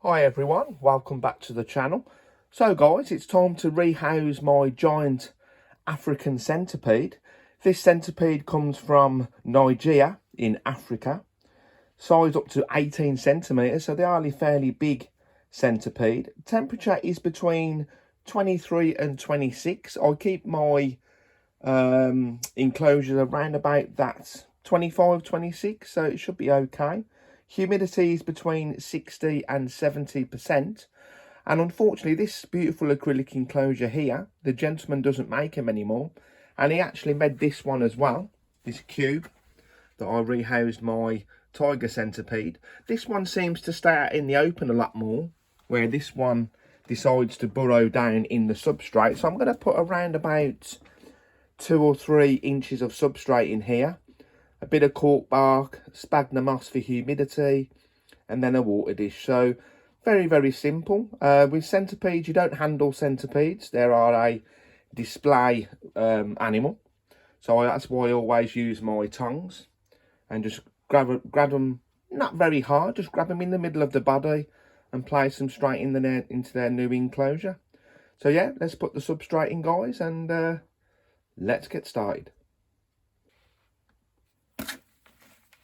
Hi everyone, welcome back to the channel. So guys, it's time to rehouse my giant African centipede. This centipede comes from Niger in Africa. Size up to 18 centimetres, so they are a fairly big centipede. Temperature is between 23 and 26. I keep my enclosure around about that 25, 26, so it should be okay. Humidity is between 60 and 70%. And unfortunately, this beautiful acrylic enclosure here, the gentleman doesn't make them anymore. And he actually made this one as well, this cube that I rehoused my tiger centipede. This one seems to stay out in the open a lot more, where this one decides to burrow down in the substrate. So I'm going to put around about 2 or 3 inches of substrate in here. A bit of cork bark, sphagnum moss for humidity, and then a water dish. So very, very simple. With centipedes, you don't handle centipedes. They are a display animal. So that's why I always use my tongs and just grab them, not very hard, just grab them in the middle of the body and place them straight in into their new enclosure. So yeah, let's put the substrate in, guys, and let's get started.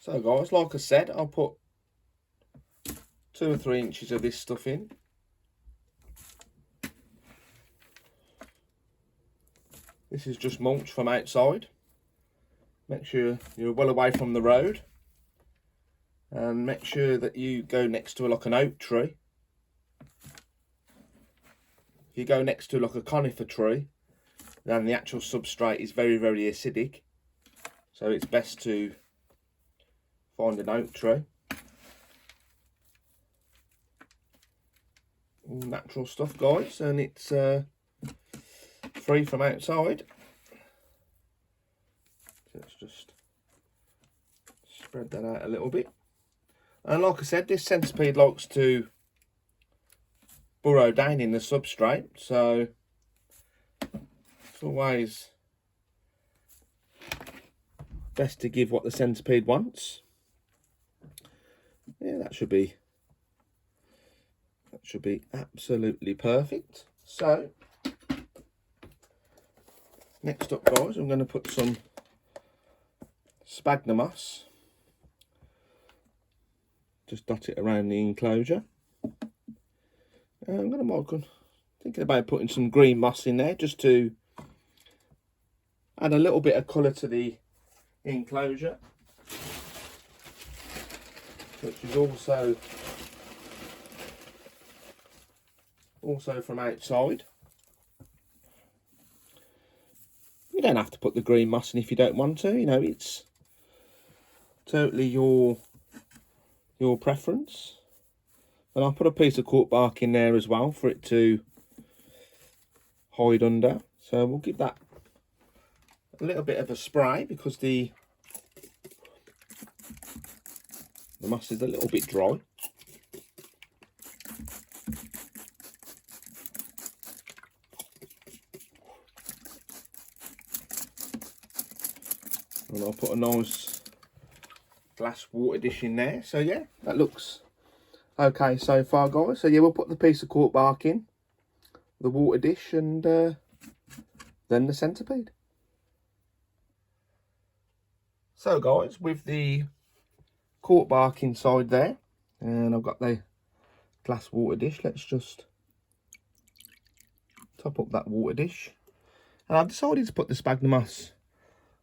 So guys, like I said, I'll put 2 or 3 inches of this stuff in. This is just mulch from outside. Make sure you're well away from the road. And make sure that you go next to like an oak tree. If you go next to like a conifer tree, then the actual substrate is very, very acidic. So it's best to find an oak tree. All natural stuff, guys, and it's free from outside. So let's just spread that out a little bit. And like I said, this centipede likes to burrow down in the substrate, so it's always best to give what the centipede wants. Yeah, that should be absolutely perfect. So next up, guys, I'm going to put some sphagnum moss. Just dot it around the enclosure. I'm thinking about putting some green moss in there just to add a little bit of colour to the enclosure, which is also from outside. You don't have to put the green moss in if you don't want to, you know, it's totally your preference. And I'll put a piece of cork bark in there as well for it to hide under. So we'll give that a little bit of a spray because the moss is a little bit dry. And I'll put a nice glass water dish in there. So yeah, that looks okay so far, guys. So yeah, we'll put the piece of cork bark in, the water dish, and then the centipede. So guys, with the cork bark inside there, and I've got the glass water dish, let's just top up that water dish. And I've decided to put the sphagnum moss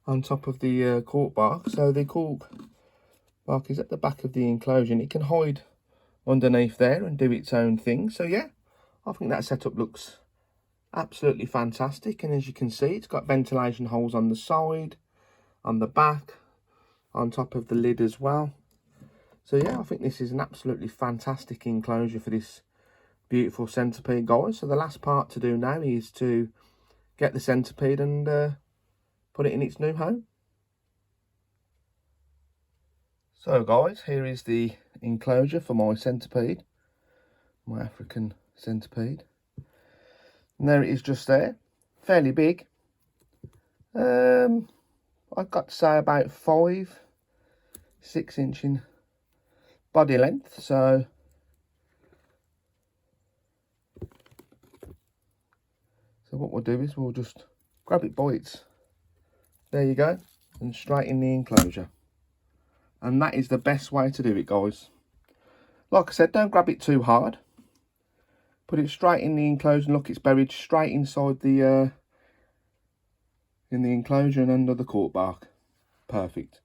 on top of the cork bark, so the cork bark is at the back of the enclosure and it can hide underneath there and do its own thing. So yeah, I think that setup looks absolutely fantastic, and as you can see, it's got ventilation holes on the side, on the back, on top of the lid as well. So yeah, I think this is an absolutely fantastic enclosure for this beautiful centipede, guys. So the last part to do now is to get the centipede and put it in its new home. So guys, here is the enclosure for my centipede, my African centipede. And there it is just there, fairly big. I've got to say about 5-6 inch in body length, so what we'll do is we'll just grab it by its, there you go, and straight in the enclosure. And that is the best way to do it, guys. Like I said, don't grab it too hard. Put it straight in the enclosure, and look, it's buried straight inside the in the enclosure and under the cork bark. Perfect.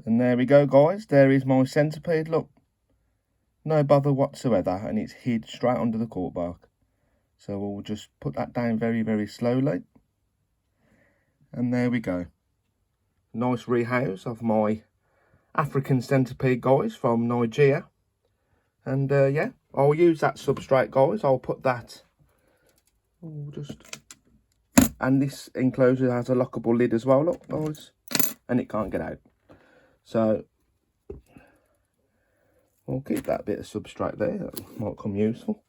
And there we go, guys. There is my centipede. Look, no bother whatsoever, and it's hid straight under the cork bark. So we'll just put that down very, very slowly. And there we go. Nice rehouse of my African centipede, guys, from Niger. And yeah, I'll use that substrate, guys. I'll put that, and this enclosure has a lockable lid as well, look, guys, and it can't get out. So I'll keep that bit of substrate there. That might come useful.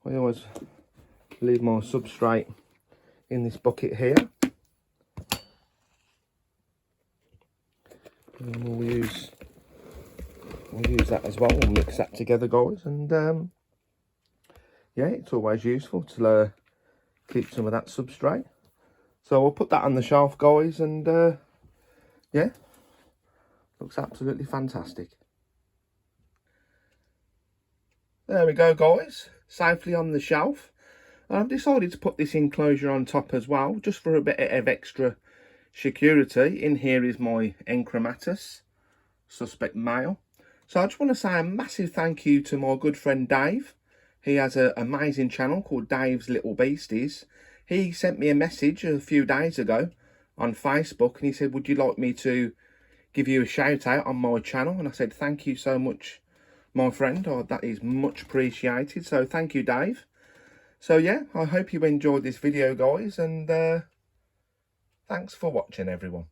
I always leave my substrate in this bucket here. And we'll use that as well. We'll mix that together, guys, and yeah, it's always useful to keep some of that substrate. So I'll put that on the shelf, guys, and yeah, looks absolutely fantastic. There we go, guys, safely on the shelf. I've decided to put this enclosure on top as well, just for a bit of extra security. In here is my Enclosure suspect male. So I just want to say a massive thank you to my good friend Dave. He has an amazing channel called Dave's Little Beasties. He sent me a message a few days ago on Facebook, and he said, would you like me to give you a shout out on my channel? And I said, thank you so much, my friend. Oh, that is much appreciated. So thank you, Dave. So yeah, I hope you enjoyed this video, guys, and thanks for watching, everyone.